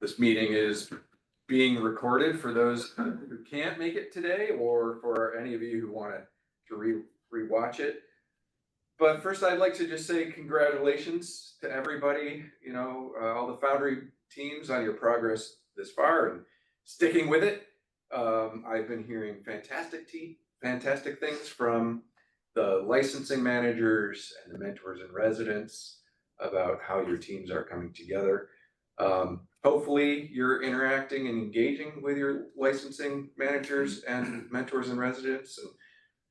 This meeting is being recorded for those who can't make it today, or for any of you who want to rewatch it. But first, I'd like to just say congratulations to everybody, all the Foundry teams on your progress this far and sticking with it. I've been hearing fantastic things from the licensing managers and the mentors and residents about how your teams are coming together. Hopefully you're interacting and engaging with your licensing managers and mentors and residents,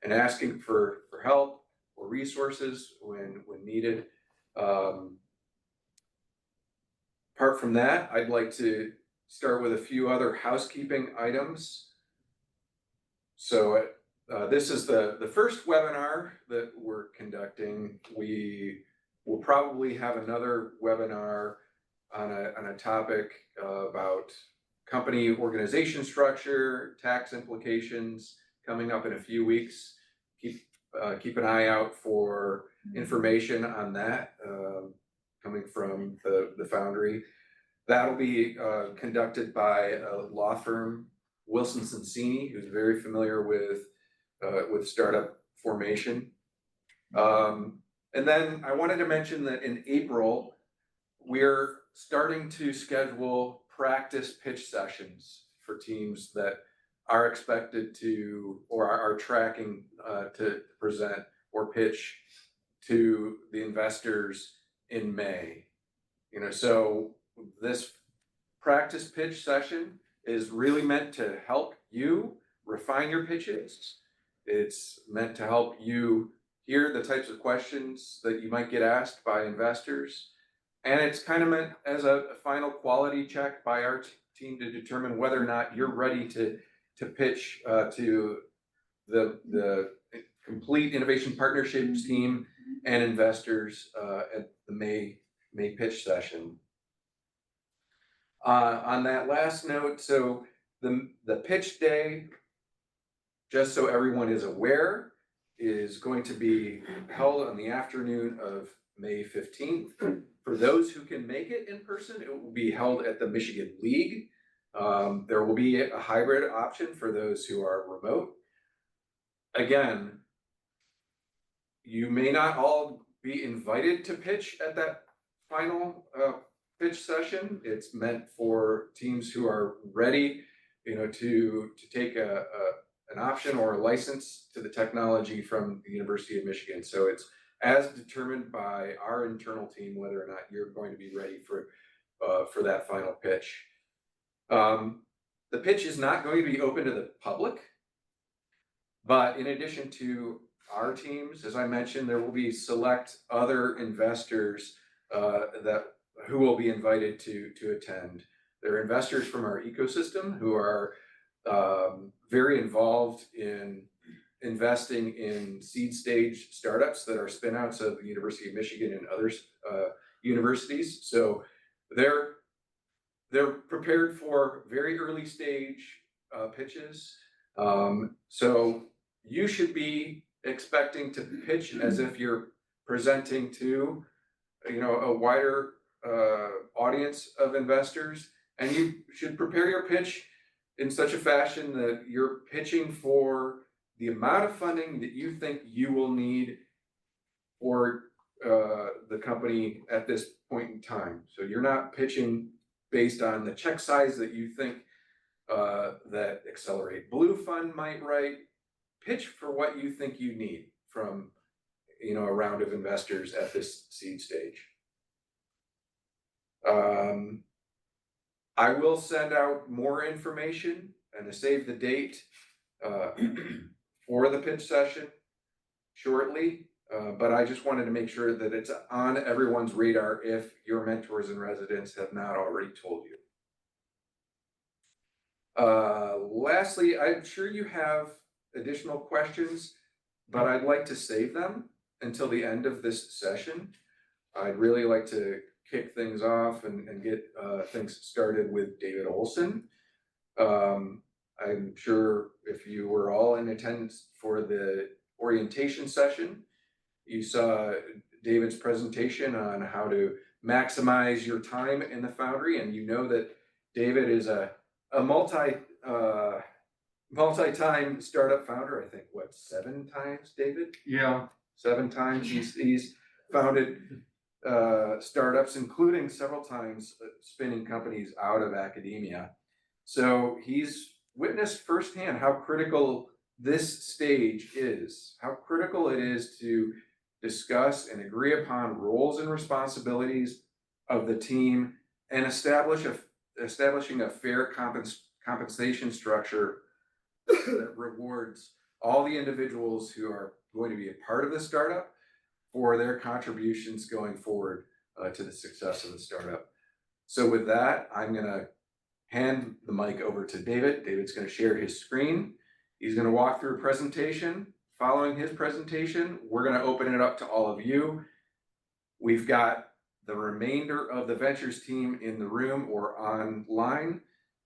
and asking for help or resources when needed. Apart from that, I'd like to start with a few other housekeeping items. So this is the first webinar that we're conducting. We will probably have another webinar on a topic about company organization structure, tax implications, coming up in a few weeks. Keep an eye out for information on that coming from the Foundry. That'll be conducted by a law firm, Wilson Sonsini, who's very familiar with startup formation. And then I wanted to mention that in April, we're starting to schedule practice pitch sessions for teams that are expected to, or are tracking to present or pitch to the investors in May. So this practice pitch session is really meant to help you refine your pitches. It's meant to help you hear the types of questions that you might get asked by investors. And it's kind of meant as a final quality check by our team to determine whether or not you're ready to pitch to the complete innovation partnerships team and investors at the May pitch session. On that last note, so the pitch day, just so everyone is aware, is going to be held on the afternoon of May 15th. For those who can make it in person, it will be held at the Michigan League. There will be a hybrid option for those who are remote. Again, you may not all be invited to pitch at that final pitch session. It's meant for teams who are ready, to take an option or a license to the technology from the University of Michigan. So it's as determined by our internal team whether or not you're going to be ready for that final pitch. The pitch is not going to be open to the public, but in addition to our teams, as I mentioned, there will be select other investors who will be invited to attend. There are investors from our ecosystem who are very involved in investing in seed stage startups that are spinouts of the University of Michigan and other universities. So they're prepared for very early stage pitches. So you should be expecting to pitch as if you're presenting to, a wider audience of investors, and you should prepare your pitch in such a fashion that you're pitching for the amount of funding that you think you will need for the company at this point in time. So you're not pitching based on the check size that you think that Accelerate Blue Fund might write. Pitch for what you think you need from a round of investors at this seed stage. I will send out more information and a save the date for the pitch session shortly, but I just wanted to make sure that it's on everyone's radar if your mentors and residents have not already told you. Lastly, I'm sure you have additional questions, but I'd like to save them until the end of this session. I'd really like to kick things off and get things started with David Olson. I'm sure if you were all in attendance for the orientation session, you saw David's presentation on how to maximize your time in the Foundry, and you know that David is a multi-time startup founder. I think what, 7 times, David? Yeah. 7 times he's founded startups, including several times spinning companies out of academia. So he's witnessed firsthand how critical this stage is, how critical it is to discuss and agree upon roles and responsibilities of the team and establishing a fair compensation structure that rewards all the individuals who are going to be a part of the startup for their contributions going forward to the success of the startup. So with that, I'm gonna hand the mic over to David. David's gonna share his screen. He's gonna walk through a presentation. Following his presentation, we're gonna open it up to all of you. We've got the remainder of the ventures team in the room or online.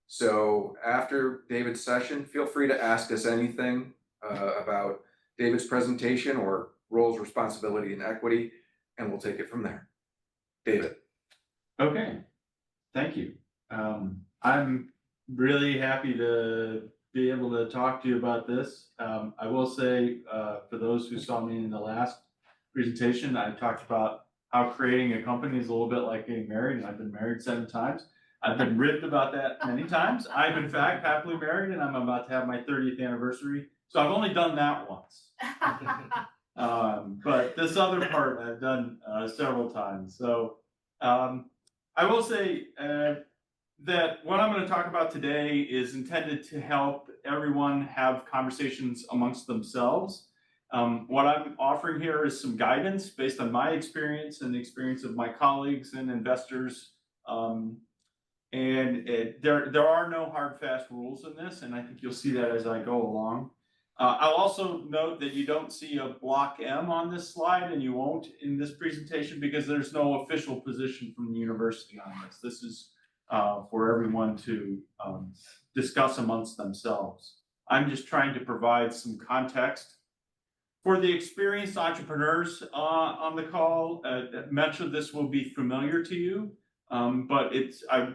So after David's session, feel free to ask us anything about David's presentation or roles, responsibility, and equity, and we'll take it from there. David. Okay, thank you. I'm really happy to be able to talk to you about this. I will say, for those who saw me in the last presentation, I talked about how creating a company is a little bit like getting married, and I've been married 7 times. I've been ribbed about that many times. I'm in fact happily married, and I'm about to have my 30th anniversary. So I've only done that once. But this other part I've done several times. So I will say that what I'm going to talk about today is intended to help everyone have conversations amongst themselves. What I'm offering here is some guidance based on my experience and the experience of my colleagues and investors. There are no hard, fast rules in this, and I think you'll see that as I go along. I'll also note that you don't see a block M on this slide, and you won't in this presentation because there's no official position from the university on this. This is for everyone to discuss amongst themselves. I'm just trying to provide some context. For the experienced entrepreneurs on the call, much of this will be familiar to you, but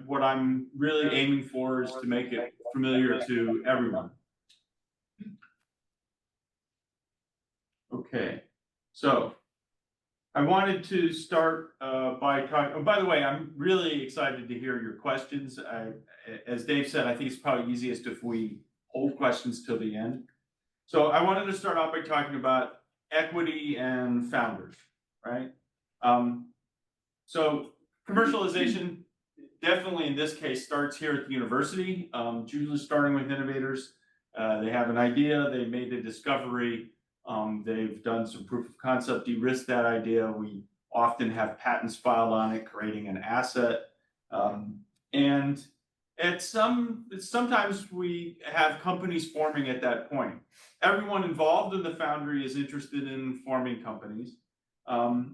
what I'm really aiming for is to make it familiar to everyone. Okay, so I wanted to start by talking, oh, by the way, I'm really excited to hear your questions. As Dave said, I think it's probably easiest if we hold questions till the end. So I wanted to start off by talking about equity and founders, right? So commercialization definitely in this case starts here at the university, usually starting with innovators. They have an idea, they made a discovery, they've done some proof of concept, de-risk that idea. We often have patents filed on it, creating an asset. And sometimes we have companies forming at that point. Everyone involved in the Foundry is interested in forming companies. So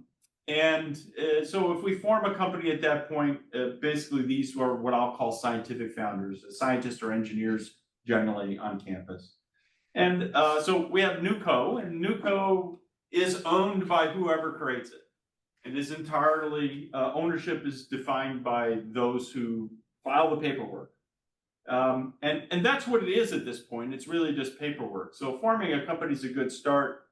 if we form a company at that point, basically these are what I'll call scientific founders, scientists or engineers generally on campus. And so we have NewCo, and NewCo is owned by whoever creates it. It is entirely, ownership is defined by those who file the paperwork. And that's what it is at this point. It's really just paperwork. So forming a company is a good start,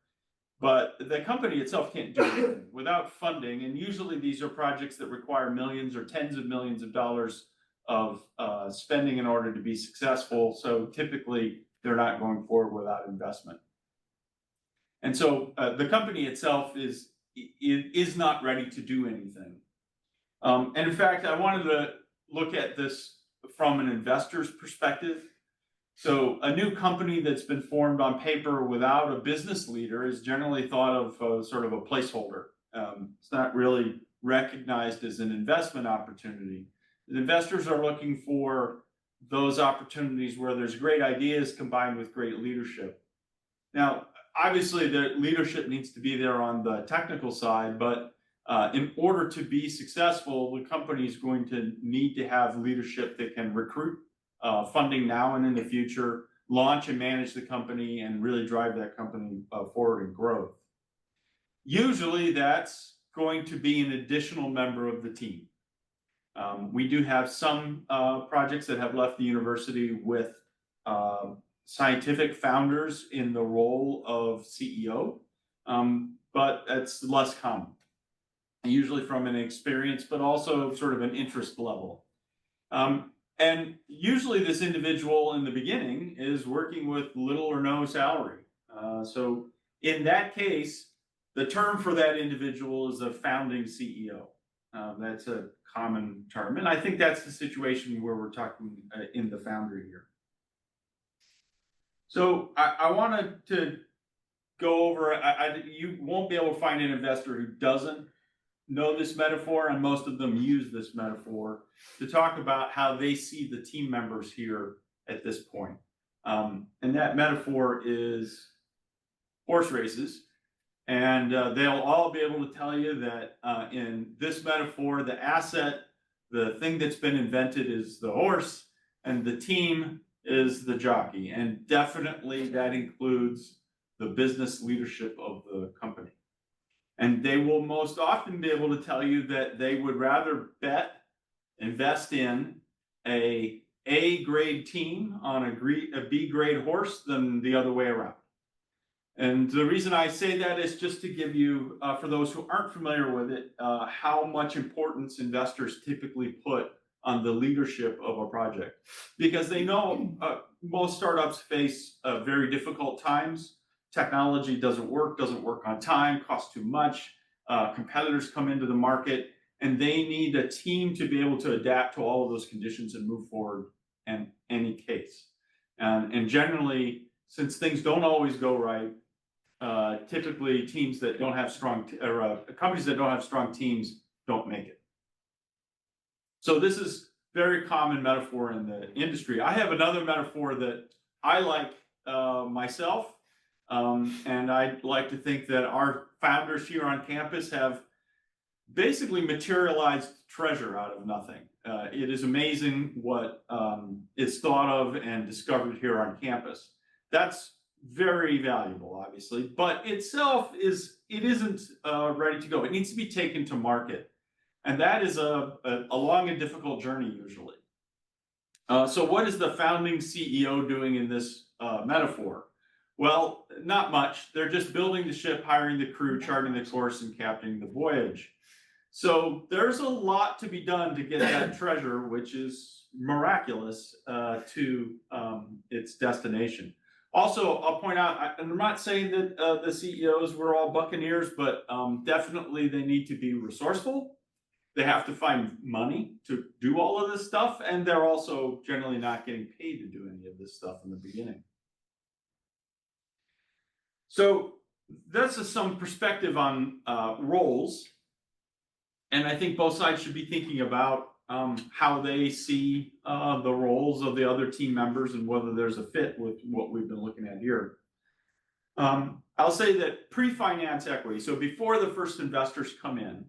but the company itself can't do anything without funding. And usually these are projects that require millions or tens of millions of dollars of spending in order to be successful. So typically they're not going forward without investment. And so the company itself is not ready to do anything. And in fact, I wanted to look at this from an investor's perspective. So a new company that's been formed on paper without a business leader is generally thought of sort of a placeholder. It's not really recognized as an investment opportunity. The investors are looking for those opportunities where there's great ideas combined with great leadership. Now, obviously the leadership needs to be there on the technical side, but in order to be successful, the company is going to need to have leadership that can recruit funding now and in the future, launch and manage the company, and really drive that company forward in growth. Usually that's going to be an additional member of the team. We do have some projects that have left the university with scientific founders in the role of CEO, but that's less common. Usually from an experience, but also sort of an interest level. And usually this individual in the beginning is working with little or no salary. So in that case, the term for that individual is a founding CEO. That's a common term. And I think that's the situation where we're talking in the Foundry here. So I wanted to go over, you won't be able to find an investor who doesn't know this metaphor, and most of them use this metaphor to talk about how they see the team members here at this point. And that metaphor is horse races. And they'll all be able to tell you that in this metaphor, the asset, the thing that's been invented is the horse, and the team is the jockey. And definitely that includes the business leadership of the company. And they will most often be able to tell you that they would rather invest in a A-grade team on a B-grade horse than the other way around. And the reason I say that is just to give you, for those who aren't familiar with it, how much importance investors typically put on the leadership of a project. Because they know most startups face very difficult times. Technology doesn't work on time, costs too much, competitors come into the market, and they need a team to be able to adapt to all of those conditions and move forward in any case. And generally, since things don't always go right, typically teams that don't have strong, companies that don't have strong teams don't make it. So this is very common metaphor in the industry. I have another metaphor that I like myself. And I'd like to think that our founders here on campus have basically materialized treasure out of nothing. It is amazing what is thought of and discovered here on campus. That's very valuable, obviously, but itself isn't ready to go. It needs to be taken to market. And that is a long and difficult journey usually. So what is the founding CEO doing in this metaphor? Well, not much. They're just building the ship, hiring the crew, charting the course, and captaining the voyage. So there's a lot to be done to get that treasure, which is miraculous, to its destination. Also, I'll point out, I'm not saying that the CEOs were all buccaneers, but definitely they need to be resourceful. They have to find money to do all of this stuff, and they're also generally not getting paid to do any of this stuff in the beginning. So that's some perspective on roles. And I think both sides should be thinking about how they see the roles of the other team members and whether there's a fit with what we've been looking at here. I'll say that pre-finance equity, so before the first investors come in,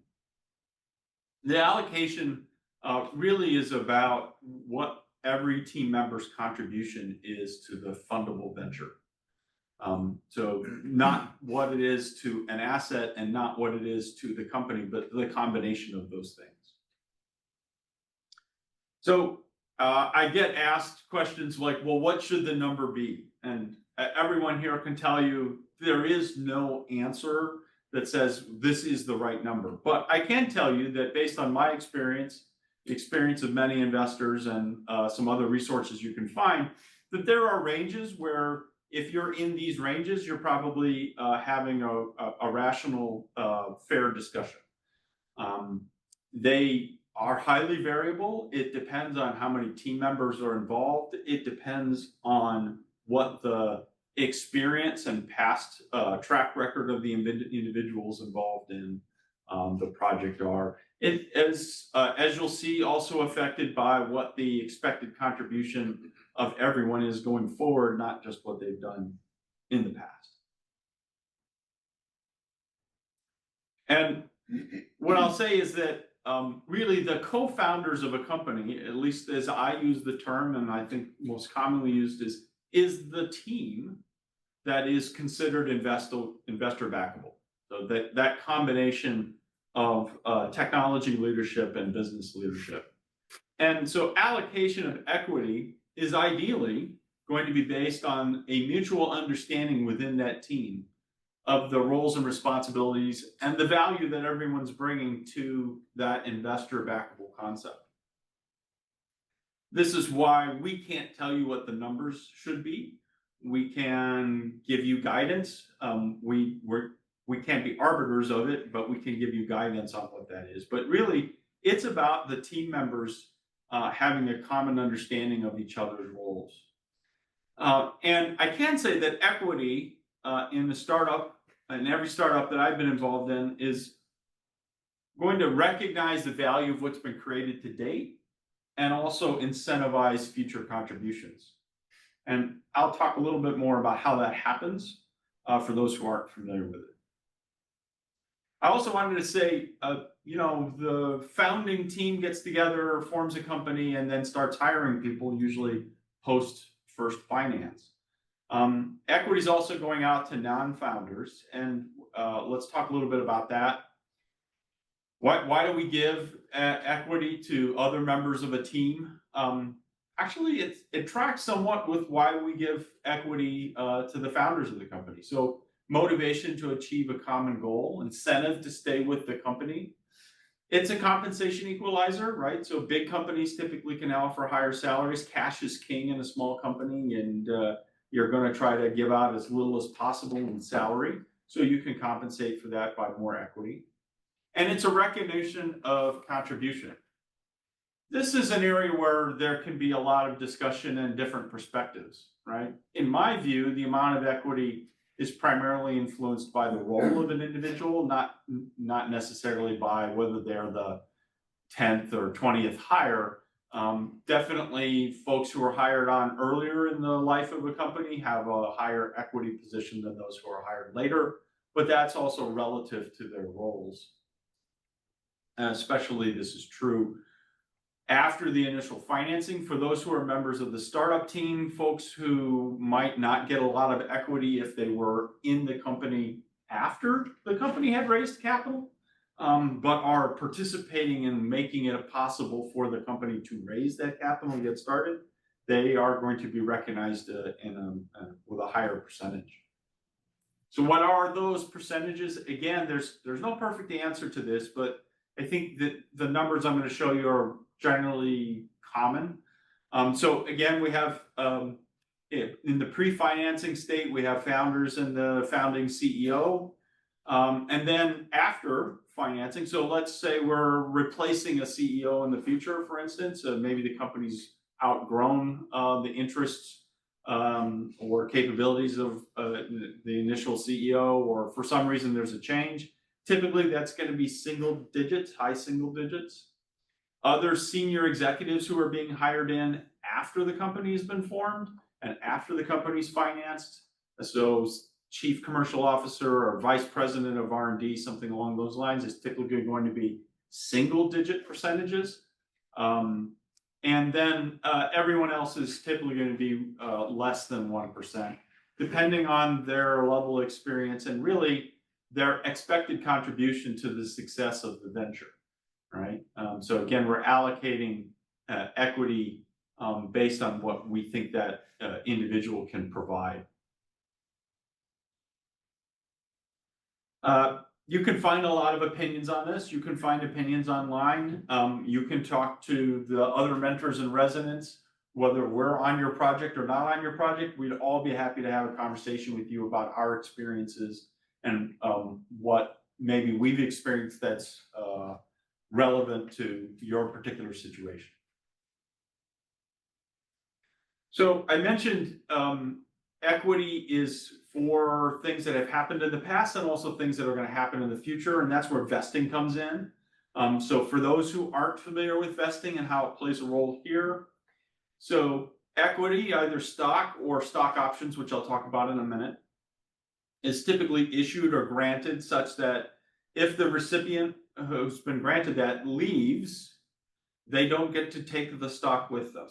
the allocation really is about what every team member's contribution is to the fundable venture. So not what it is to an asset and not what it is to the company, but the combination of those things. So I get asked questions like, well, what should the number be? And everyone here can tell you there is no answer that says this is the right number. But I can tell you that based on my experience, the experience of many investors and some other resources you can find, that there are ranges where if you're in these ranges, you're probably having a rational, fair discussion. They are highly variable. It depends on how many team members are involved. It depends on what the experience and past track record of the individuals involved in the project are. It is, as you'll see, also affected by what the expected contribution of everyone is going forward, not just what they've done in the past. And what I'll say is that really the co-founders of a company, at least as I use the term, and I think most commonly used is the team that is considered investor backable. So that combination of technology leadership and business leadership. And so allocation of equity is ideally going to be based on a mutual understanding within that team of the roles and responsibilities and the value that everyone's bringing to that investor backable concept. This is why we can't tell you what the numbers should be. We can give you guidance. We can't be arbiters of it, but we can give you guidance on what that is. But really, it's about the team members having a common understanding of each other's roles. And I can say that equity in the startup, and every startup that I've been involved in, is going to recognize the value of what's been created to date and also incentivize future contributions. And I'll talk a little bit more about how that happens for those who aren't familiar with it. I also wanted to say, the founding team gets together, forms a company, and then starts hiring people, usually post first finance. Equity is also going out to non-founders, and let's talk a little bit about that. Why do we give equity to other members of a team? Actually, it tracks somewhat with why we give equity to the founders of the company. So motivation to achieve a common goal, incentive to stay with the company. It's a compensation equalizer, right? So big companies typically can offer higher salaries. Cash is king in a small company, and you're going to try to give out as little as possible in salary. So you can compensate for that by more equity. And it's a recognition of contribution. This is an area where there can be a lot of discussion and different perspectives, right? In my view, the amount of equity is primarily influenced by the role of an individual, not necessarily by whether they're the 10th or 20th hire. Definitely folks who are hired on earlier in the life of a company have a higher equity position than those who are hired later, but that's also relative to their roles. And especially this is true after the initial financing. For those who are members of the startup team, folks who might not get a lot of equity if they were in the company after the company had raised capital, but are participating in making it possible for the company to raise that capital and get started, they are going to be recognized with a higher percentage. So what are those percentages? Again, there's no perfect answer to this, but I think that the numbers I'm going to show you are generally common. So again, we have in the pre-financing state, we have founders and the founding CEO. And then after financing, so let's say we're replacing a CEO in the future, for instance, maybe the company's outgrown the interests or capabilities of the initial CEO, or for some reason there's a change. Typically, that's going to be single digits, high single digits. Other senior executives who are being hired in after the company has been formed and after the company's financed, so chief commercial officer or vice president of R&D, something along those lines, is typically going to be single digit percentages. And then everyone else is typically going to be less than 1%, depending on their level of experience and really their expected contribution to the success of the venture, right? So again, we're allocating equity based on what we think that individual can provide. You can find a lot of opinions on this. You can find opinions online. You can talk to the other mentors and residents, whether we're on your project or not on your project. We'd all be happy to have a conversation with you about our experiences and what maybe we've experienced that's relevant to your particular situation. So I mentioned equity is for things that have happened in the past and also things that are going to happen in the future, and that's where vesting comes in. So for those who aren't familiar with vesting and how it plays a role here, so equity, either stock or stock options, which I'll talk about in a minute, is typically issued or granted such that if the recipient who's been granted that leaves, they don't get to take the stock with them.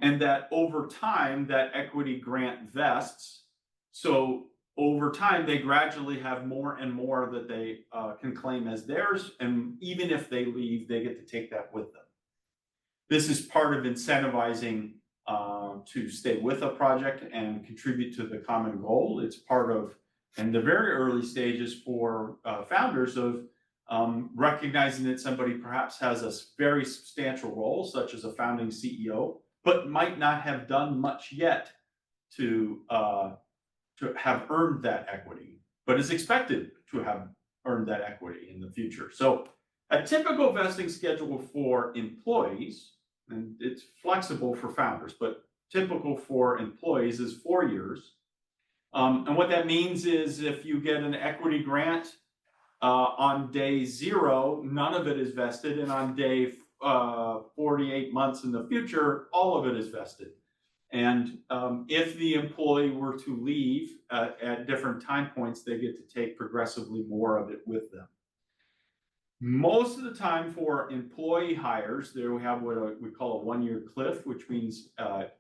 And that over time, that equity grant vests. So over time, they gradually have more and more that they can claim as theirs. And even if they leave, they get to take that with them. This is part of incentivizing to stay with a project and contribute to the common goal. It's part of, in the very early stages for founders of recognizing that somebody perhaps has a very substantial role, such as a founding CEO, but might not have done much yet to have earned that equity, but is expected to have earned that equity in the future. So a typical vesting schedule for employees, and it's flexible for founders, but typical for employees is 4 years. And what that means is if you get an equity grant on day 0, none of it is vested, and on day 48 months in the future, all of it is vested. And if the employee were to leave at different time points, they get to take progressively more of it with them. Most of the time for employee hires, there we have what we call a 1-year cliff, which means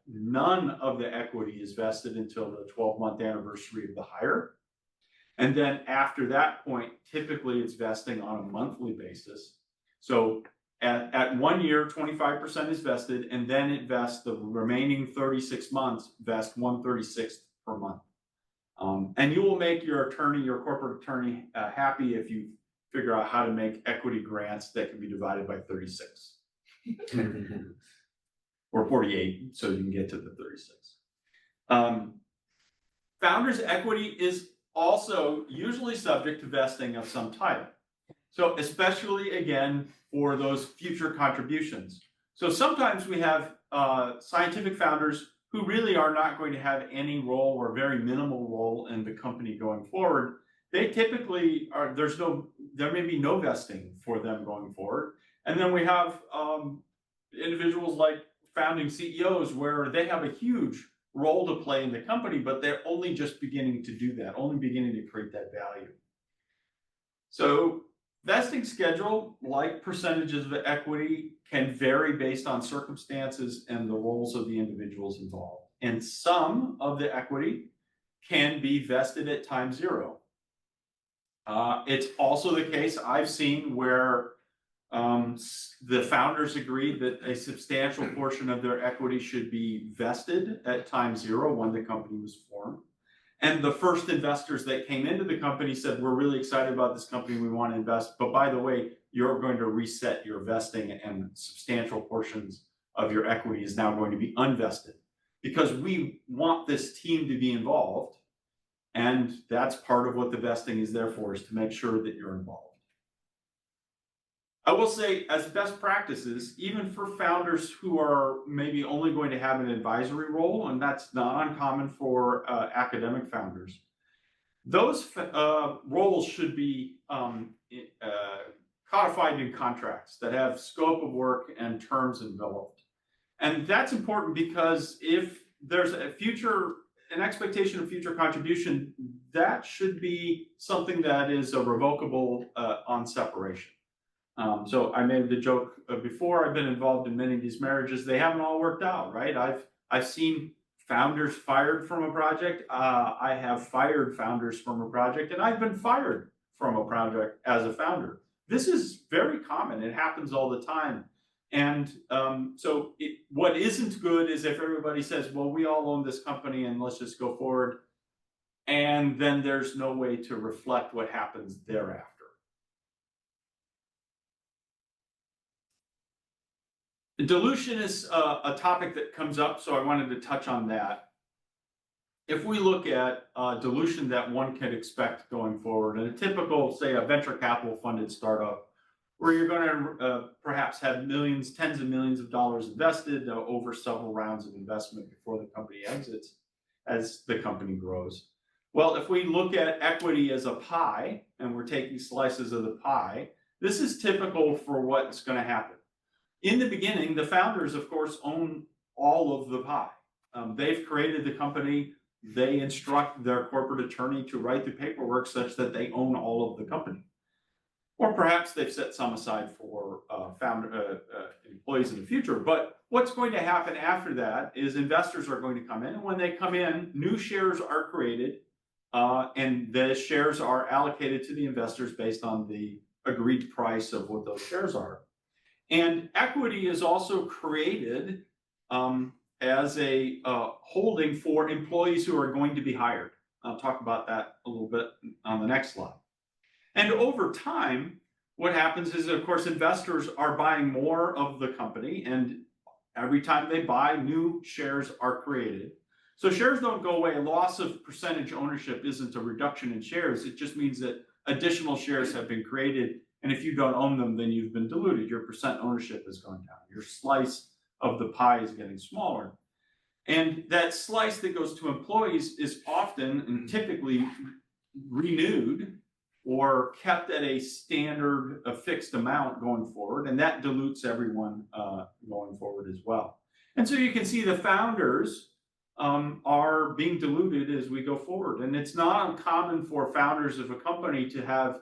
none of the equity is vested until the 12-month anniversary of the hire. And then after that point, typically it's vesting on a monthly basis. So at 1 year, 25% is vested, and then it vests the remaining 36 months, vest 1/36 per month. And you will make your attorney, your corporate attorney, happy if you figure out how to make equity grants that can be divided by 36 or 48, so you can get to the 36. Founders' equity is also usually subject to vesting of some type. So especially again for those future contributions. So sometimes we have scientific founders who really are not going to have any role or very minimal role in the company going forward. They typically are, there may be no vesting for them going forward. And then we have individuals like founding CEOs where they have a huge role to play in the company, but they're only just beginning to do that, only beginning to create that value. So vesting schedule, like percentages of equity, can vary based on circumstances and the roles of the individuals involved. And some of the equity can be vested at time 0. It's also the case I've seen where the founders agreed that a substantial portion of their equity should be vested at time 0 when the company was formed. And the first investors that came into the company said, we're really excited about this company, we want to invest, but by the way, you're going to reset your vesting and substantial portions of your equity is now going to be unvested because we want this team to be involved. And that's part of what the vesting is there for, is to make sure that you're involved. I will say, as best practices, even for founders who are maybe only going to have an advisory role, and that's not uncommon for academic founders, those roles should be codified in contracts that have scope of work and terms enveloped. And that's important because if there's an expectation of future contribution, that should be something that is a revocable on separation. So I made the joke before, I've been involved in many of these marriages, they haven't all worked out, right? I've seen founders fired from a project. I have fired founders from a project, and I've been fired from a project as a founder. This is very common, it happens all the time. And so what isn't good is if everybody says, well, we all own this company and let's just go forward. And then there's no way to reflect what happens thereafter. Dilution is a topic that comes up, so I wanted to touch on that. If we look at dilution that one can expect going forward, in a typical, say, a venture capital funded startup, where you're going to perhaps have millions, tens of millions of dollars invested over several rounds of investment before the company exits as the company grows. Well, if we look at equity as a pie, and we're taking slices of the pie, this is typical for what's going to happen. In the beginning, the founders, of course, own all of the pie. They've created the company. They instruct their corporate attorney to write the paperwork such that they own all of the company. Or perhaps they've set some aside for employees in the future. But what's going to happen after that is investors are going to come in. And when they come in, new shares are created. And the shares are allocated to the investors based on the agreed price of what those shares are. And equity is also created as a holding for employees who are going to be hired. I'll talk about that a little bit on the next slide. And over time, what happens is, of course, investors are buying more of the company, and every time they buy, new shares are created. So shares don't go away. Loss of percentage ownership isn't a reduction in shares. It just means that additional shares have been created. And if you don't own them, then you've been diluted. Your percent ownership has gone down. Your slice of the pie is getting smaller. And that slice that goes to employees is often and typically renewed or kept at a standard, a fixed amount going forward, and that dilutes everyone going forward as well. And so you can see the founders are being diluted as we go forward, and it's not uncommon for founders of a company to have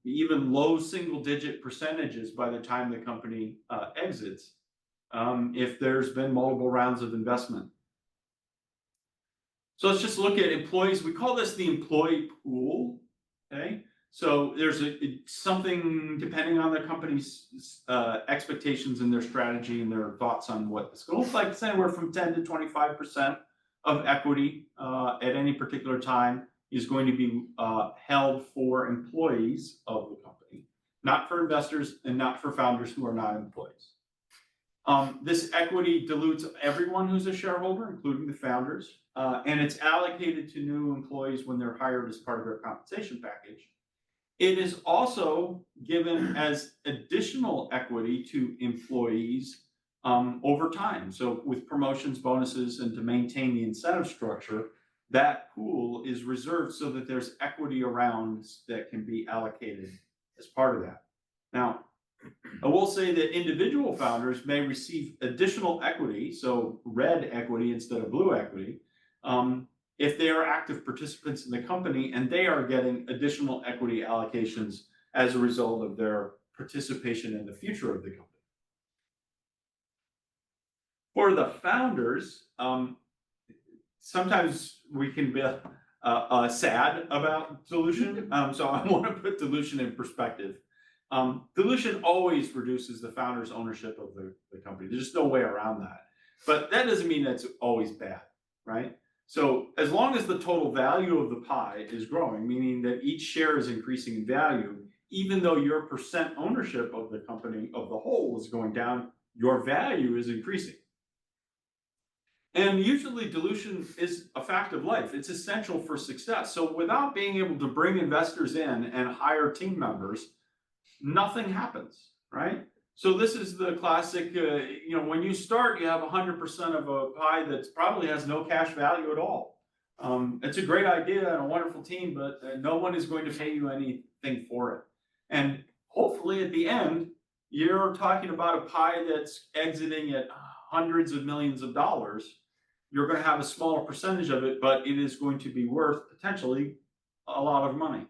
even low single-digit percentages by the time the company exits, if there's been multiple rounds of investment. So let's just look at employees. We call this the employee pool. Okay, so there's something depending on the company's expectations and their strategy and their thoughts on what this goes like. It's anywhere from 10 to 25% of equity at any particular time is going to be held for employees of the company, not for investors and not for founders who are not employees. This equity dilutes everyone who's a shareholder, including the founders, and it's allocated to new employees when they're hired as part of their compensation package. It is also given as additional equity to employees over time. So with promotions, bonuses, and to maintain the incentive structure, that pool is reserved so that there's equity around that can be allocated as part of that. Now, I will say that individual founders may receive additional equity, so red equity instead of blue equity, if they are active participants in the company and they are getting additional equity allocations as a result of their participation in the future of the company. For the founders, sometimes we can be sad about dilution, so I want to put dilution in perspective. Dilution always reduces the founder's ownership of the company. There's just no way around that. But that doesn't mean that's always bad, right? So as long as the total value of the pie is growing, meaning that each share is increasing in value, even though your percent ownership of the company of the whole is going down, your value is increasing. And usually dilution is a fact of life. It's essential for success. So without being able to bring investors in and hire team members, nothing happens, right? So this is the classic, when you start, you have 100% of a pie that probably has no cash value at all. It's a great idea and a wonderful team, but no one is going to pay you anything for it. And hopefully at the end, you're talking about a pie that's exiting at hundreds of millions of dollars. You're going to have a smaller percentage of it, but it is going to be worth potentially a lot of money.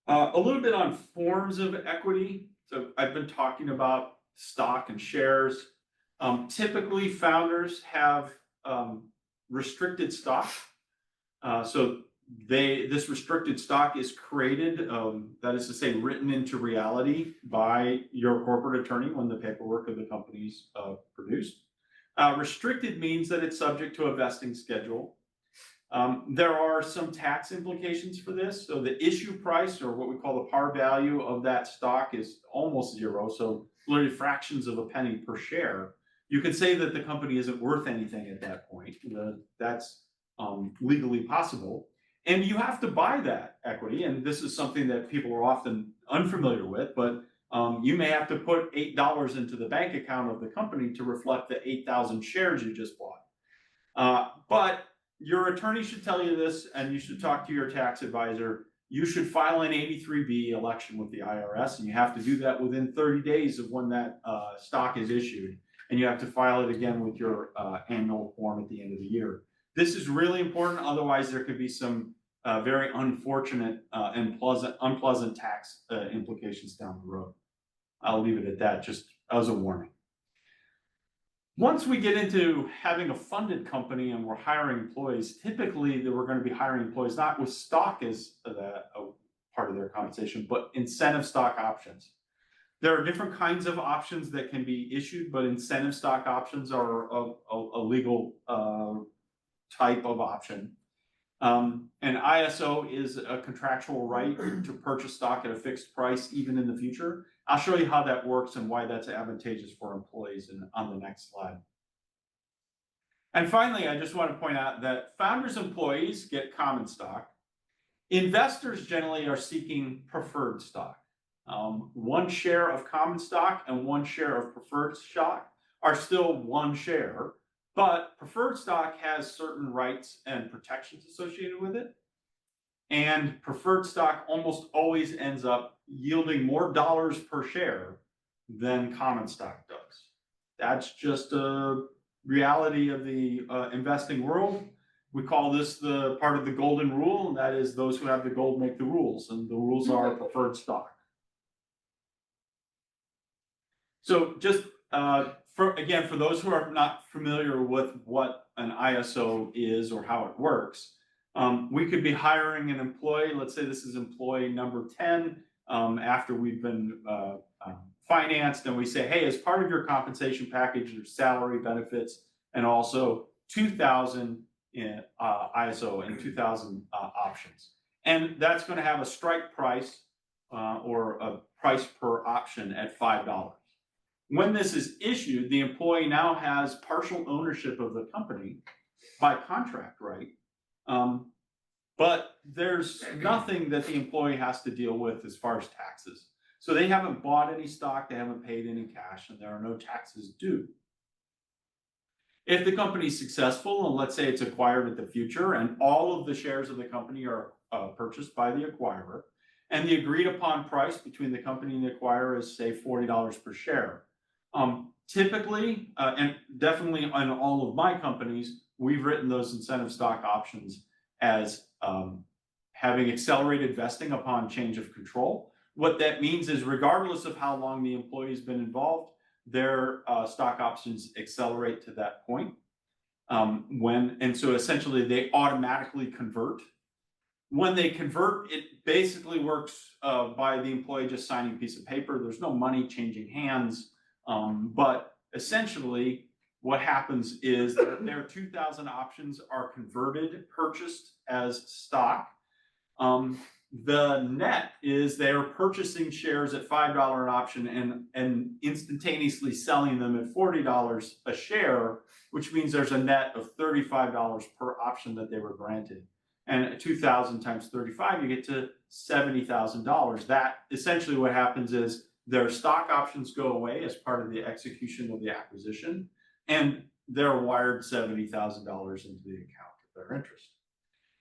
A little bit on forms of equity. So I've been talking about stock and shares. Typically, founders have restricted stock. So this restricted stock is created, that is to say, written into reality by your corporate attorney when the paperwork of the company is produced. Restricted means that it's subject to a vesting schedule. There are some tax implications for this. So the issue price, or what we call the par value of that stock, is almost zero. So literally fractions of a penny per share. You can say that the company isn't worth anything at that point. That's legally possible. And you have to buy that equity. And this is something that people are often unfamiliar with, but you may have to put $8 into the bank account of the company to reflect the 8,000 shares you just bought. But your attorney should tell you this, and you should talk to your tax advisor. You should file an 83B election with the IRS, and you have to do that within 30 days of when that stock is issued. And you have to file it again with your annual form at the end of the year. This is really important, otherwise there could be some very unfortunate and unpleasant tax implications down the road. I'll leave it at that, just as a warning. Once we get into having a funded company and we're hiring employees, typically we're going to be hiring employees not with stock as part of their compensation, but incentive stock options. There are different kinds of options that can be issued, but incentive stock options are a legal type of option. An ISO is a contractual right to purchase stock at a fixed price, even in the future. I'll show you how that works and why that's advantageous for employees on the next slide. And finally, I just want to point out that Founders employees get common stock. Investors generally are seeking preferred stock. 1 share of common stock and 1 share of preferred stock are still 1 share, but preferred stock has certain rights and protections associated with it. And preferred stock almost always ends up yielding more dollars per share than common stock does. That's just a reality of the investing world. We call this the part of the golden rule, and that is those who have the gold make the rules, and the rules are preferred stock. So just for those who are not familiar with what an ISO is or how it works, we could be hiring an employee. Let's say this is employee number 10 after we've been financed, and we say, hey, as part of your compensation package, your salary, benefits, and also 2,000 in ISO and 2,000 options. And that's going to have a strike price or a price per option at $5. When this is issued, the employee now has partial ownership of the company by contract, right? But there's nothing that the employee has to deal with as far as taxes. So they haven't bought any stock, they haven't paid any cash, and there are no taxes due. If the company is successful, and let's say it's acquired in the future, and all of the shares of the company are purchased by the acquirer, and the agreed upon price between the company and the acquirer is, say, $40 per share. Typically, and definitely on all of my companies, we've written those incentive stock options as having accelerated vesting upon change of control. What that means is regardless of how long the employee's been involved, their stock options accelerate to that point. And so essentially they automatically convert. When they convert, it basically works by the employee just signing a piece of paper. There's no money changing hands. But essentially what happens is that their 2,000 options are converted, purchased as stock. The net is they are purchasing shares at $5 an option and instantaneously selling them at $40 a share, which means there's a net of $35 per option that they were granted. And at 2,000 times 35, you get to $70,000. That essentially what happens is their stock options go away as part of the execution of the acquisition, and they're wired $70,000 into the account of their interest.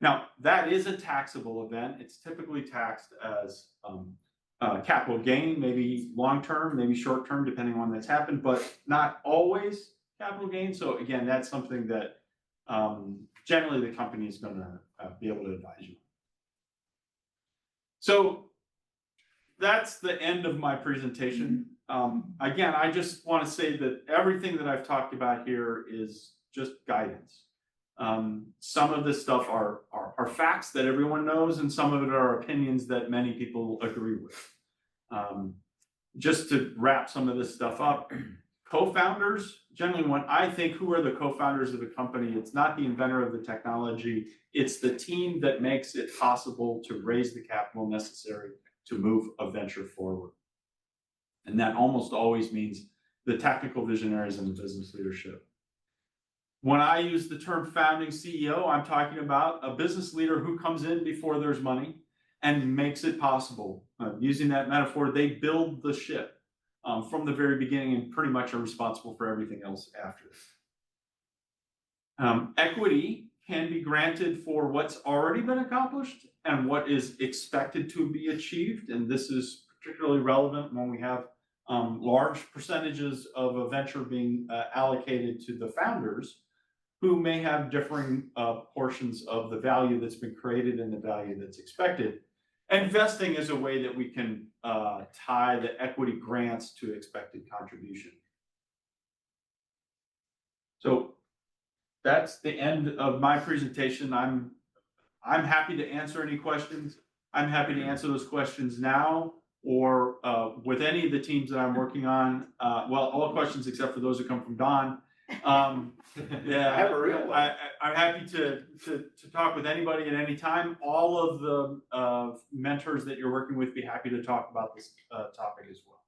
Now, that is a taxable event. It's typically taxed as capital gain, maybe long-term, maybe short-term, depending on when that's happened, but not always capital gain. So again, that's something that generally the company is going to be able to advise you. So that's the end of my presentation. Again, I just want to say that everything that I've talked about here is just guidance. Some of this stuff are facts that everyone knows, and some of it are opinions that many people agree with. Just to wrap some of this stuff up, co-founders, generally when I think who are the co-founders of a company, it's not the inventor of the technology, it's the team that makes it possible to raise the capital necessary to move a venture forward. And that almost always means the technical visionaries and the business leadership. When I use the term founding CEO, I'm talking about a business leader who comes in before there's money and makes it possible. Using that metaphor, they build the ship from the very beginning and pretty much are responsible for everything else after this. Equity can be granted for what's already been accomplished and what is expected to be achieved. And this is particularly relevant when we have large percentages of a venture being allocated to the founders, who may have differing portions of the value that's been created and the value that's expected. And vesting is a way that we can tie the equity grants to expected contribution. So that's the end of my presentation. I'm happy to answer any questions. I'm happy to answer those questions now or with any of the teams that I'm working on. Well, all questions except for those that come from Don. Yeah, I have a real one. I'm happy to talk with anybody at any time. All of the mentors that you're working with be happy to talk about this topic as well.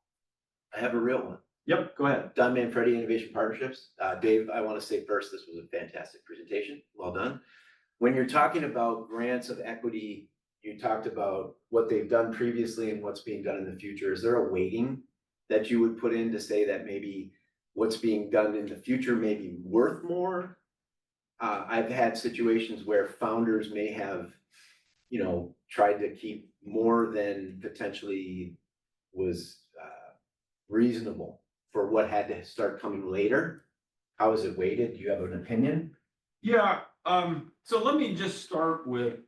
I have a real one. Yep, go ahead. Don Manfredi, Innovation Partnerships. Dave, I want to say first, this was a fantastic presentation. Well done. When you're talking about grants of equity, you talked about what they've done previously and what's being done in the future. Is there a weighting that you would put in to say that maybe what's being done in the future may be worth more? I've had situations where founders may have, tried to keep more than potentially was reasonable for what had to start coming later. How is it weighted? Do you have an opinion? Yeah, so let me just start with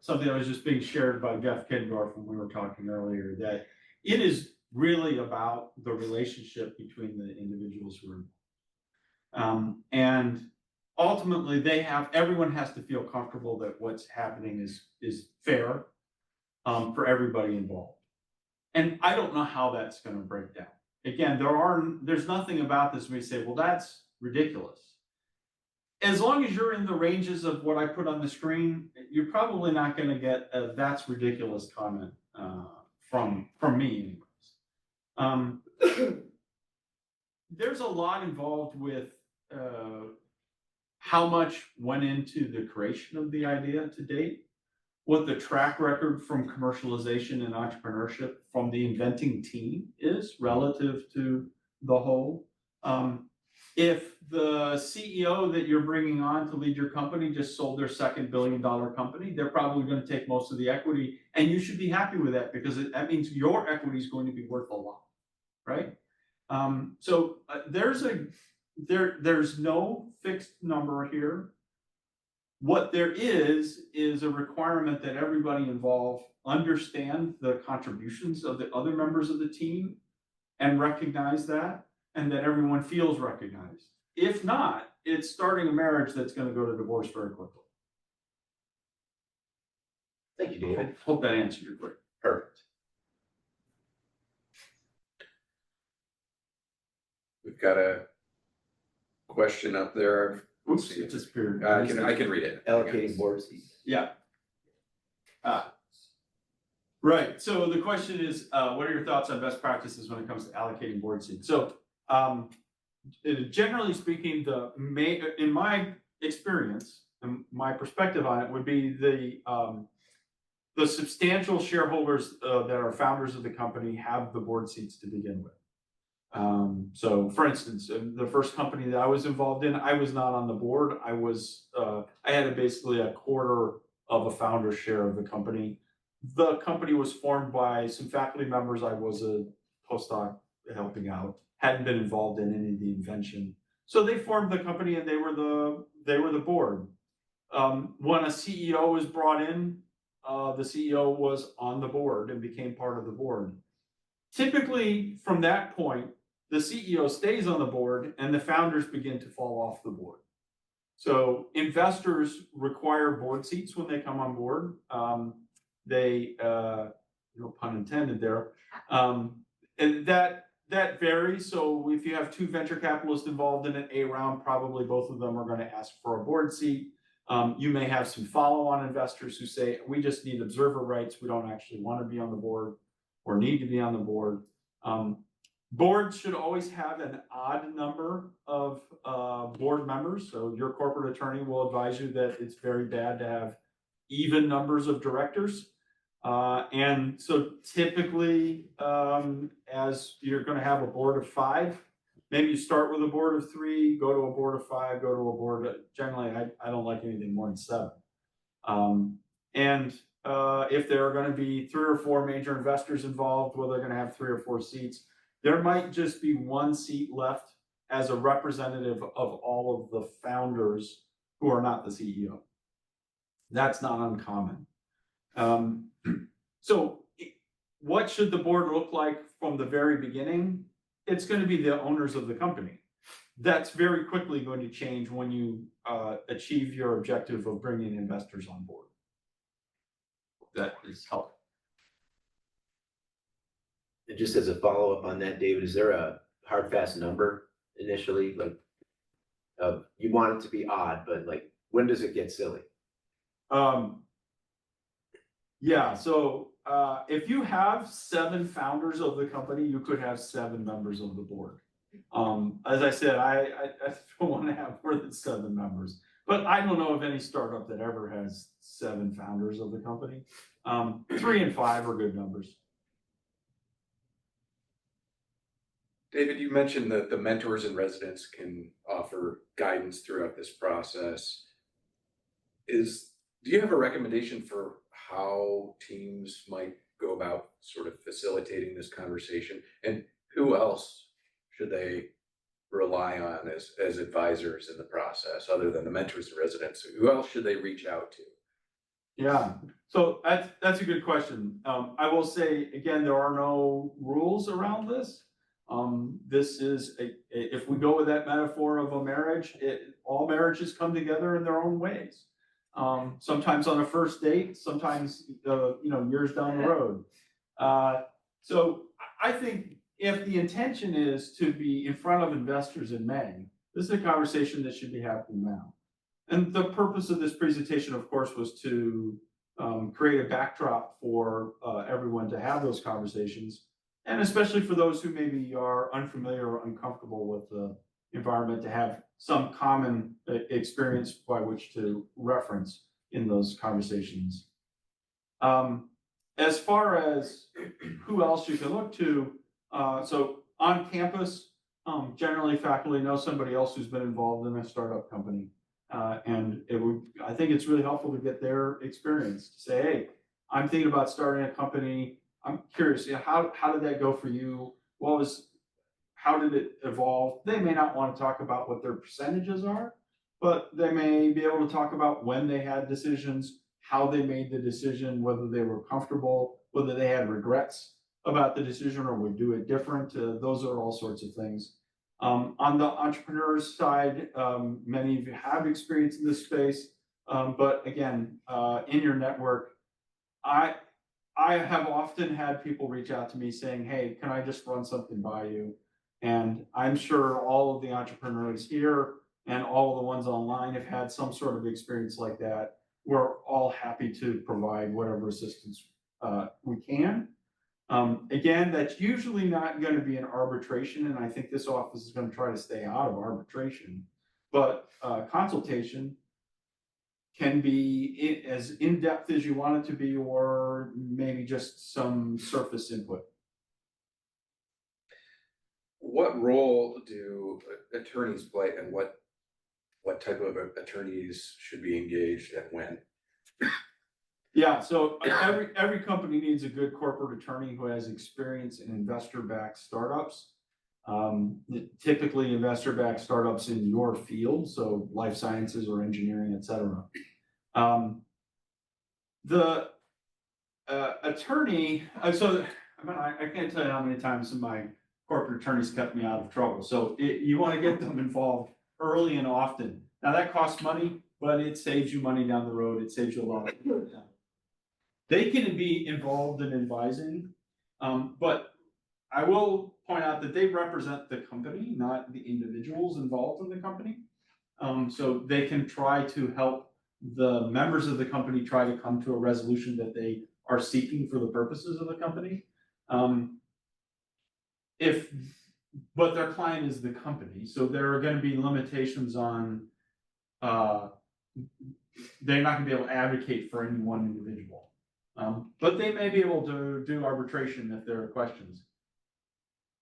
something that was just being shared by Jeff Kidendorf when we were talking earlier, that it is really about the relationship between the individuals who are and ultimately everyone has to feel comfortable that what's happening is fair for everybody involved. And I don't know how that's going to break down. Again, there's nothing about this where you say, well, that's ridiculous. As long as you're in the ranges of what I put on the screen, you're probably not going to get a "that's ridiculous" comment from me, anyways. There's a lot involved with how much went into the creation of the idea to date, what the track record from commercialization and entrepreneurship from the inventing team is relative to the whole. If the CEO that you're bringing on to lead your company just sold their second $1 billion company, they're probably going to take most of the equity, and you should be happy with that because that means your equity is going to be worth a lot, right? So there's no fixed number here. What there is a requirement that everybody involved understand the contributions of the other members of the team and recognize that, and that everyone feels recognized. If not, it's starting a marriage that's going to go to divorce very quickly. Thank you, David. Hope that answered your question. Perfect. We've got a question up there. Oops, it disappeared. I can read it. Allocating board seats. Yeah. Right. So the question is, what are your thoughts on best practices when it comes to allocating board seats? So, generally speaking, in my experience and my perspective on it would be the substantial shareholders that are founders of the company have the board seats to begin with. So for instance, the first company that I was involved in, I was not on the board. I had basically a quarter of a founder's share of the company. The company was formed by some faculty members. I was a postdoc helping out, hadn't been involved in any of the invention. So they formed the company and they were the board. When a CEO was brought in, the CEO was on the board and became part of the board. Typically, from that point, the CEO stays on the board and the founders begin to fall off the board. So investors require board seats when they come on board. They, no pun intended there, and that varies. So if you have two venture capitalists involved in an A round, probably both of them are going to ask for a board seat. You may have some follow-on investors who say, we just need observer rights. We don't actually want to be on the board or need to be on the board. Boards should always have an odd number of board members. So your corporate attorney will advise you that it's very bad to have even numbers of directors. And so typically, as you're going to have a board of 5, maybe you start with a board of 3, go to a board of 5, go to a board of, generally, I don't like anything more than 7. If there are going to be 3 or 4 major investors involved, well, they're going to have 3 or 4 seats. There might just be 1 seat left as a representative of all of the founders who are not the CEO. That's not uncommon. So what should the board look like from the very beginning? It's going to be the owners of the company. That's very quickly going to change when you achieve your objective of bringing investors on board. that is helpful. And just as a follow-up on that, David, is there a hard, fast number initially, like, you want it to be odd, but like, when does it get silly? Yeah, so, if you have 7 founders of the company, you could have 7 members of the board. As I said, I don't wanna have more than 7 members, but I don't know of any startup that ever has 7 founders of the company. 3 and 5 are good numbers. David, you mentioned that the mentors and residents can offer guidance throughout this process. Do you have a recommendation for how teams might go about sort of facilitating this conversation? And who else should they rely on as advisors in the process, other than the mentors and residents? Who else should they reach out to? Yeah, so that's a good question. I will say, again, there are no rules around this. This is if we go with that metaphor of a marriage, all marriages come together in their own ways. Sometimes on a first date, sometimes, years down the road. So I think if the intention is to be in front of investors in May, this is a conversation that should be happening now. And the purpose of this presentation, of course, was to create a backdrop for everyone to have those conversations. And especially for those who maybe are unfamiliar or uncomfortable with the environment, to have some common experience by which to reference in those conversations. As far as who else you can look to, so on campus, generally faculty know somebody else who's been involved in a startup company. And I think it's really helpful to get their experience, to say, hey, I'm thinking about starting a company. I'm curious, how did that go for you? How did it evolve? They may not want to talk about what their percentages are, but they may be able to talk about when they had decisions, how they made the decision, whether they were comfortable, whether they had regrets about the decision or would do it different. Those are all sorts of things. On the entrepreneur's side, many of you have experience in this space, but again, in your network, I have often had people reach out to me saying, hey, can I just run something by you? And I'm sure all of the entrepreneurs here and all of the ones online have had some sort of experience like that. We're all happy to provide whatever assistance we can. Again, that's usually not going to be an arbitration, and I think this office is going to try to stay out of arbitration. But consultation can be as in-depth as you want it to be, or maybe just some surface input. What role do attorneys play, and what type of attorneys should be engaged and when? Yeah, so every company needs a good corporate attorney who has experience in investor-backed startups. Typically investor-backed startups in your field, so life sciences or engineering, et cetera. The attorney, I can't tell you how many times my corporate attorneys kept me out of trouble. So you want to get them involved early and often. Now that costs money, but it saves you money down the road. It saves you a lot of time. They can be involved in advising, but I will point out that they represent the company, not the individuals involved in the company. So they can try to help the members of the company try to come to a resolution that they are seeking for the purposes of the company. But their client is the company, so there are going to be limitations on, they're not going to be able to advocate for any one individual. But they may be able to do arbitration if there are questions.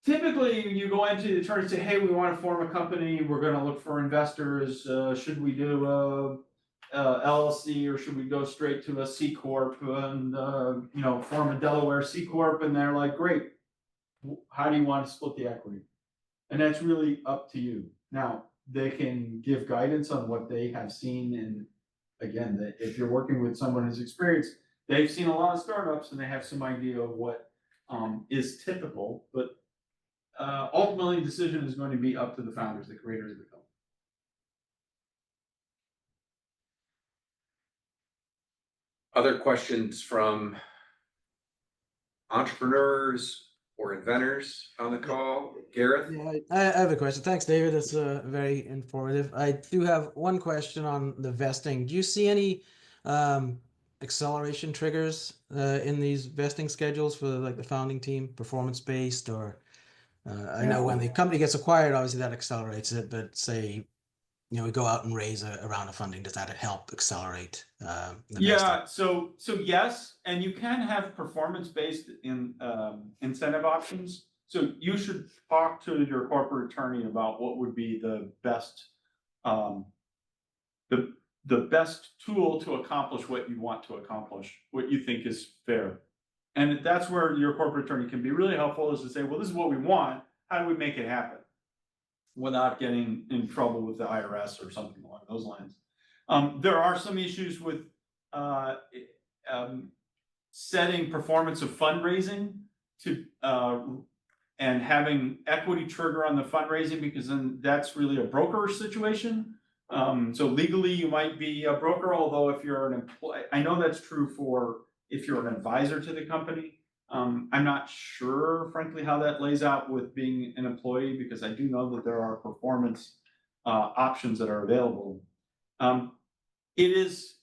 Typically, you go into the attorney and say, hey, we want to form a company, we're going to look for investors, should we do a LLC or should we go straight to a C Corp and form a Delaware C Corp? And they're like, great, how do you want to split the equity? And that's really up to you. Now, they can give guidance on what they have seen, and again, if you're working with someone who's experienced, they've seen a lot of startups and they have some idea of what is typical, but ultimately the decision is going to be up to the founders, the creators of the company. Other questions from entrepreneurs or inventors on the call? Gareth? Yeah, I have a question. Thanks, David. That's very informative. I do have one question on the vesting. Do you see any acceleration triggers in these vesting schedules for like the founding team, performance based, or I know when the company gets acquired, obviously that accelerates it. But say, we go out and raise a round of funding, does that help accelerate the vesting? Yeah, so yes, and you can have performance-based incentive options. So you should talk to your corporate attorney about what would be the best the best tool to accomplish what you want to accomplish, what you think is fair. And that's where your corporate attorney can be really helpful, is to say, well, this is what we want, how do we make it happen? Without getting in trouble with the IRS or something along those lines. There are some issues with setting performance of fundraising to and having equity trigger on the fundraising, because then that's really a broker situation. So legally you might be a broker, although if you're an employee, I know that's true for if you're an advisor to the company. I'm not sure, frankly, how that lays out with being an employee, because I do know that there are performance options that are available. It is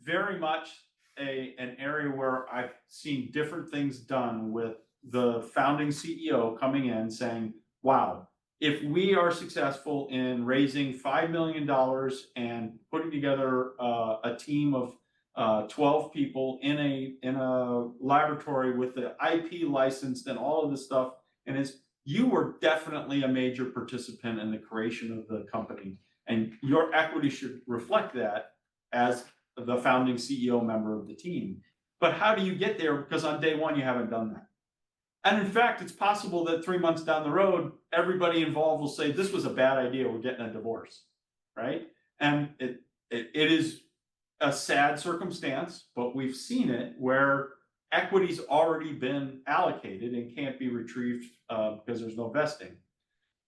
very much an area where I've seen different things done, with the founding CEO coming in saying, wow, if we are successful in raising $5 million and putting together a team of 12 people in a laboratory with the IP licensed and all of this stuff, and you were definitely a major participant in the creation of the company, and your equity should reflect that as the founding CEO member of the team. But how do you get there? Because on day one, you haven't done that. And in fact, it's possible that 3 months down the road, everybody involved will say, this was a bad idea, we're getting a divorce, right? And it is a sad circumstance, but we've seen it where equity's already been allocated and can't be retrieved because there's no vesting.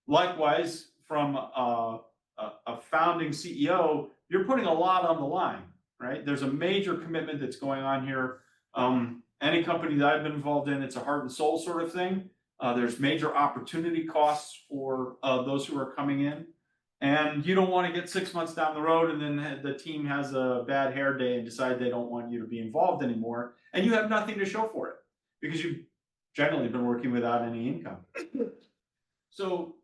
Likewise, from a founding CEO, you're putting a lot on the line, right? There's a major commitment that's going on here. Any company that I've been involved in, it's a heart and soul sort of thing. There's major opportunity costs for those who are coming in. And you don't want to get 6 months down the road and then the team has a bad hair day and decide they don't want you to be involved anymore. And you have nothing to show for it because you've generally been working without any income. So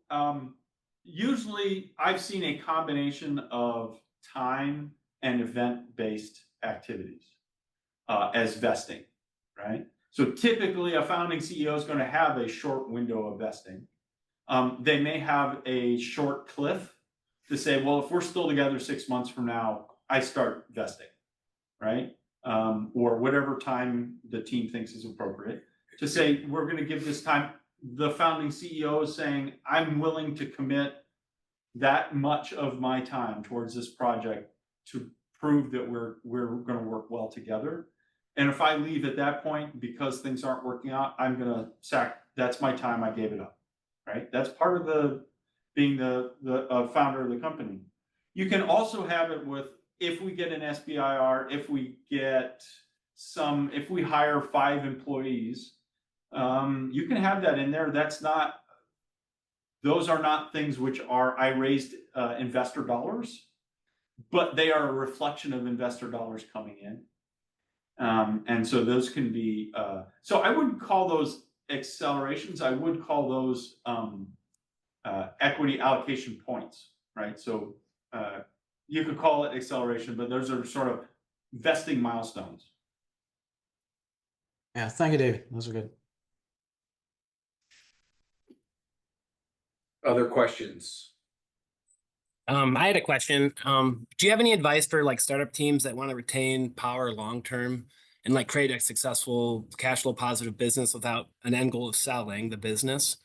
usually I've seen a combination of time and event-based activities as vesting, right? So typically a founding CEO is going to have a short window of vesting. They may have a short cliff to say, well, if we're still together 6 months from now, I start vesting, right? Or whatever time the team thinks is appropriate to say, we're going to give this time. The founding CEO is saying, I'm willing to commit that much of my time towards this project to prove that we're going to work well together. And if I leave at that point because things aren't working out, I'm going to that's my time, I gave it up, right? That's part of being the founder of the company. You can also have it with, if we get an SBIR, if we hire 5 employees, you can have that in there. Those are not things which I raised investor dollars, but they are a reflection of investor dollars coming in. And so those can be, so I wouldn't call those accelerations. I would call those equity allocation points, right? So you could call it acceleration, but those are sort of vesting milestones. Yeah, thank you, David. Those are good. Other questions? I had a question. Do you have any advice for like startup teams that want to retain power long term and like create a successful cash flow positive business without an end goal of selling the business?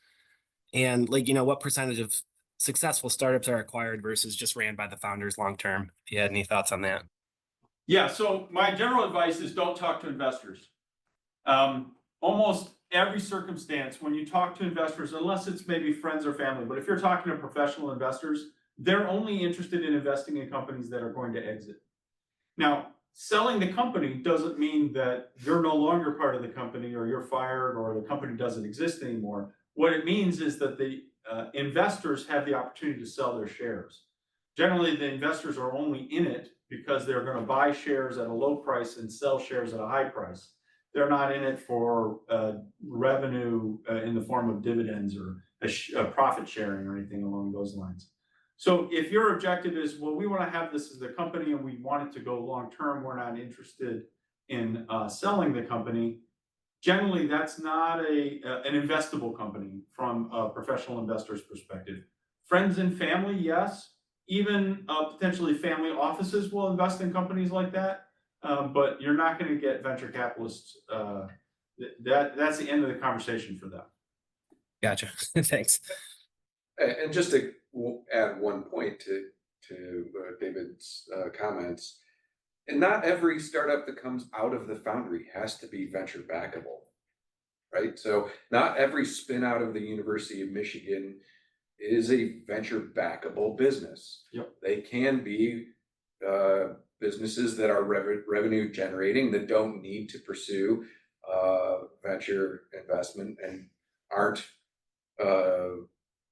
And like, what percentage of successful startups are acquired versus just ran by the founders long term? If you had any thoughts on that. Yeah, so my general advice is don't talk to investors. Almost every circumstance, when you talk to investors, unless it's maybe friends or family, but if you're talking to professional investors, they're only interested in investing in companies that are going to exit. Now, selling the company doesn't mean that you're no longer part of the company or you're fired or the company doesn't exist anymore. What it means is that the investors have the opportunity to sell their shares. Generally, the investors are only in it because they're going to buy shares at a low price and sell shares at a high price. They're not in it for revenue in the form of dividends or a profit sharing or anything along those lines. So if your objective is, well, we want to have this as a company and we want it to go long term, we're not interested in selling the company. Generally, that's not an investable company from a professional investor's perspective. Friends and family, yes. Even potentially family offices will invest in companies like that, but you're not going to get venture capitalists. That's the end of the conversation for them. Gotcha. Thanks. And just to add one point to David's comments, and not every startup that comes out of the Foundry has to be venture backable, right? So not every spin out of the University of Michigan is a venture backable business. Yep. They can be businesses that are revenue generating that don't need to pursue venture investment and aren't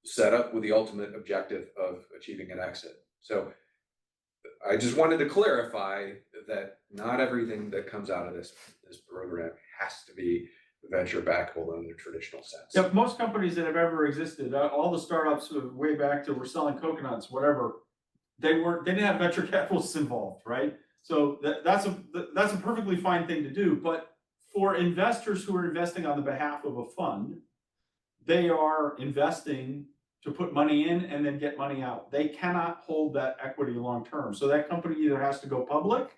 set up with the ultimate objective of achieving an exit. So I just wanted to clarify that not everything that comes out of this program has to be venture backable in the traditional sense. Yeah, most companies that have ever existed, all the startups way back to we're selling coconuts, whatever, they didn't have venture capitalists involved, right? So that's a perfectly fine thing to do. But for investors who are investing on the behalf of a fund, they are investing to put money in and then get money out. They cannot hold that equity long term. So that company either has to go public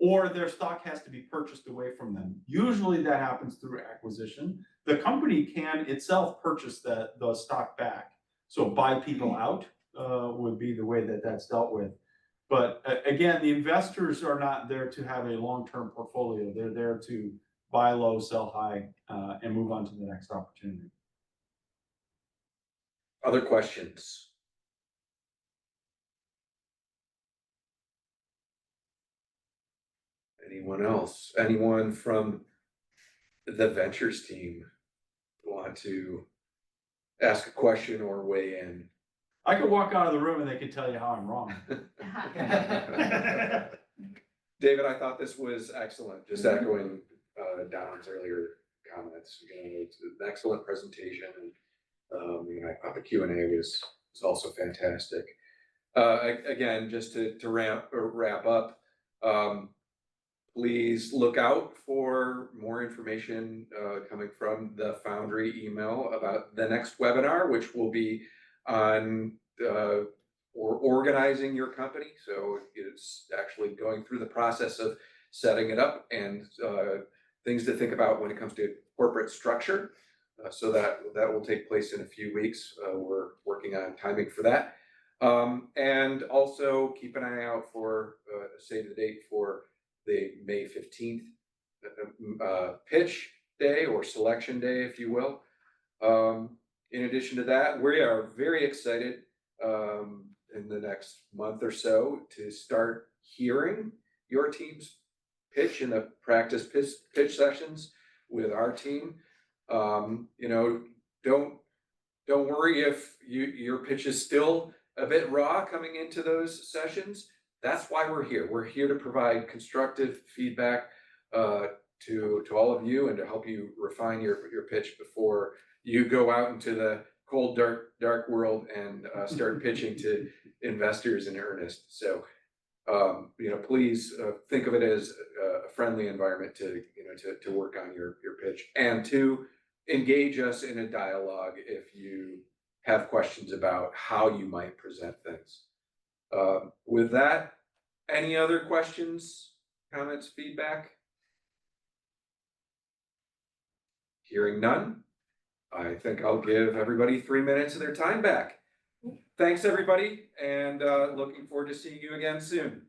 or their stock has to be purchased away from them. Usually that happens through acquisition. The company can itself purchase the stock back. So buy people out would be the way that that's dealt with. But again, the investors are not there to have a long-term portfolio. They're there to buy low, sell high, and move on to the next opportunity. Other questions? Anyone else? Anyone from the ventures team want to ask a question or weigh in? I could walk out of the room and they could tell you how I'm wrong. David, I thought this was excellent. Just echoing Don's earlier comments. You know, it's an excellent presentation, and I thought the Q&A was also fantastic. Again, just to wrap up, please look out for more information coming from the Foundry email about the next webinar, which will be on or organizing your company. So it's actually going through the process of setting it up and things to think about when it comes to corporate structure. So that will take place in a few weeks. We're working on timing for that. And also keep an eye out for save the date for the May 15th pitch day or selection day, if you will. In addition to that, we are very excited in the next month or so to start hearing your team's pitch in the practice pitch sessions with our team. You know, don't worry if your pitch is still a bit raw coming into those sessions. That's why we're here. We're here to provide constructive feedback to all of you and to help you refine your pitch before you go out into the cold, dark world and start pitching to investors in earnest. So, you know, please think of it as a friendly environment to work on your pitch and to engage us in a dialogue if you have questions about how you might present things. With that, any other questions, comments, feedback? Hearing none, I think I'll give everybody 3 minutes of their time back. Thanks, everybody, and looking forward to seeing you again soon.